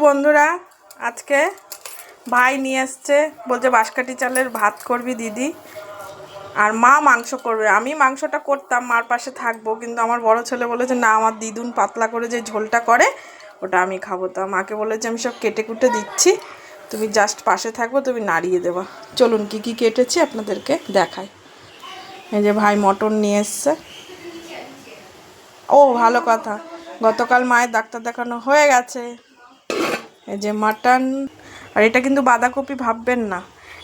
বন্ধুরা, আজকে ভাই নিয়ে এসছে, বলছে বাঁশকাঠি চালের ভাত করবি দিদি, আর মা মাংস করবে। আমি মাংসটা করতাম, মার পাশে থাকবো, কিন্তু আমার বড় ছেলে বলেছে না, আমার দিদুন পাতলা করে যে ঝোলটা করে ওটা আমি খাবো। তা মাকে বলেছে আমি সব কেটে কুটে দিচ্ছি, তুমি জাস্ট পাশে থাকবো, তুমি নাড়িয়ে দেবা। চলুন কি কি কেটেছি আপনাদেরকে দেখাই। এই যে ভাই মটন নিয়ে এসছে। ও ভালো কথা, গতকাল মায়ের ডাক্তার দেখানো হয়ে গেছে। এই যে মাটন, আর এটা কিন্তু বাঁধাকপি ভাববেন না,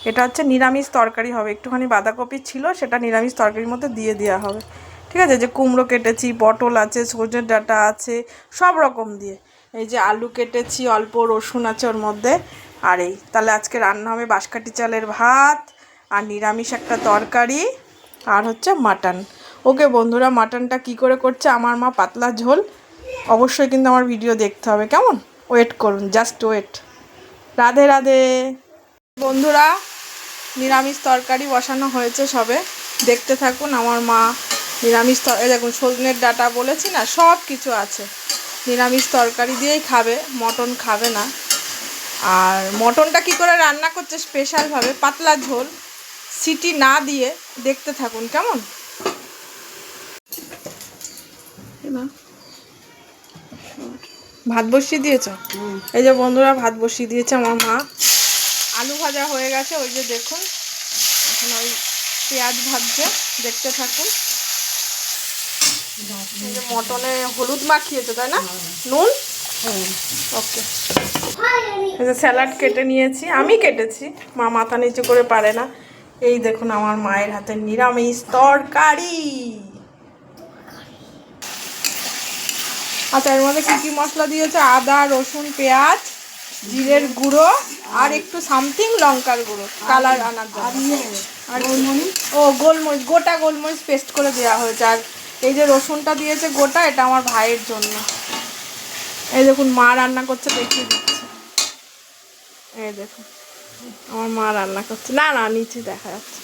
এটা হচ্ছে নিরামিষ তরকারি হবে। একটুখানি বাঁধাকপি ছিল, সেটা নিরামিষ তরকারির মধ্যে দিয়ে দেওয়া হবে, ঠিক আছে। যে কুমড়ো কেটেছি, পটল আছে, সজনে ডাঁটা আছে, সব রকম দিয়ে। এই যে আলু কেটেছি, অল্প রসুন আছে ওর মধ্যে। আর এই তাহলে আজকে রান্না হবে বাঁশকাঠি চালের ভাত, আর নিরামিষ একটা তরকারি, আর হচ্ছে মাটন। ওকে বন্ধুরা, মাটনটা কি করে করছে আমার মা, পাতলা ঝোল, অবশ্যই কিন্তু আমার ভিডিও দেখতে হবে, কেমন? ওয়েট করুন, জাস্ট ওয়েট। রাধে রাধে বন্ধুরা, নিরামিষ তরকারি বসানো হয়েছে সবে, দেখতে থাকুন। আমার মা নিরামিষ তরকারি, দেখুন সজনের ডাঁটা বলেছি না, সব কিছু আছে। নিরামিষ তরকারি দিয়েই খাবে, মটন খাবে না। আর মটনটা কি করে রান্না করছে স্পেশালভাবে, পাতলা ঝোল, সিটি না দিয়ে দেখতে থাকুন, কেমন? ভাত বসিয়ে দিয়েছ? এই যে বন্ধুরা, ভাত বসিয়ে দিয়েছে আমার মা। আলু ভাজা হয়ে গেছে, ওই যে দেখুন, এখন ওই পেঁয়াজ ভাজছে, দেখতে থাকুন। এই যে মটনে হলুদ মাখিয়েছে, তাই না? নুন, ওকে। এই যে স্যালাড কেটে নিয়েছি, আমি কেটেছি, মা মাথা নিচু করে পারে না। এই দেখুন আমার মায়ের হাতের নিরামিষ তরকারি। আচ্ছা, এর মধ্যে কী কী মশলা দিয়েছে? আদা, রসুন, পেঁয়াজ, জিরের গুঁড়ো, আর একটু সামথিং লঙ্কার গুঁড়ো, কালার আনার জন্য। আর ও গোলমরিচ, গোটা গোলমরিচ পেস্ট করে দেওয়া হয়েছে। আর এই যে রসুনটা দিয়েছে গোটা, এটা আমার ভাইয়ের জন্য। এই দেখুন মা রান্না করছে, দেখিয়ে দিচ্ছে। এই দেখুন আমার মা রান্না করছে, না না নিচে দেখা যাচ্ছে।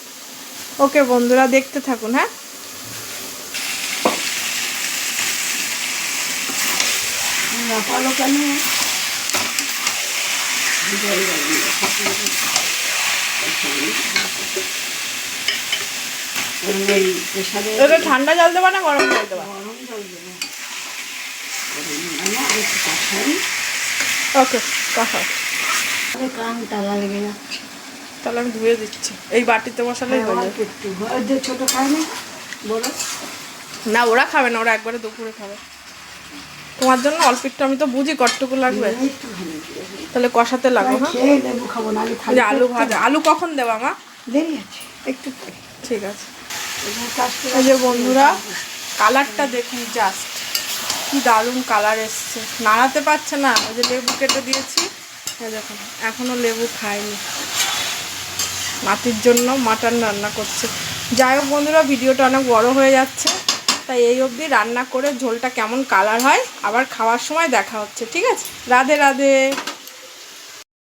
ওকে বন্ধুরা, দেখতে থাকুন। হ্যাঁ, এটা ঠান্ডা জল দেবা না গরম জল দেবা? ওকে, কষা। তাহলে আমি ধুয়ে দিচ্ছি, এই বাটিতে বসালেই হয়ে যাবে। ছোট খায় না, বড় না, ওরা খাবে না, ওরা একবারে দুপুরে খাবে। তোমার জন্য অল্প একটু, আমি তো বুঝি কতটুকু লাগবে, তাহলে কষাতে লাগবে। হ্যাঁ, যে আলু ভাজা, আলু কখন দেবা মা? দেরি আছে একটু, ঠিক আছে। এই যে বন্ধুরা, কালারটা দেখুন, জাস্ট কি দারুণ কালার এসছে, নাড়াতে পারছে না। ওই যে লেবু কেটে দিয়েছি, দেখুন এখনও লেবু খায়নি। নাতির জন্য মাটন রান্না করছে। যাই হোক বন্ধুরা, ভিডিওটা অনেক বড় হয়ে যাচ্ছে, তাই এই অবধি রান্না করে ঝোলটা কেমন কালার হয় আবার খাওয়ার সময় দেখা হচ্ছে, ঠিক আছে? রাধে রাধে।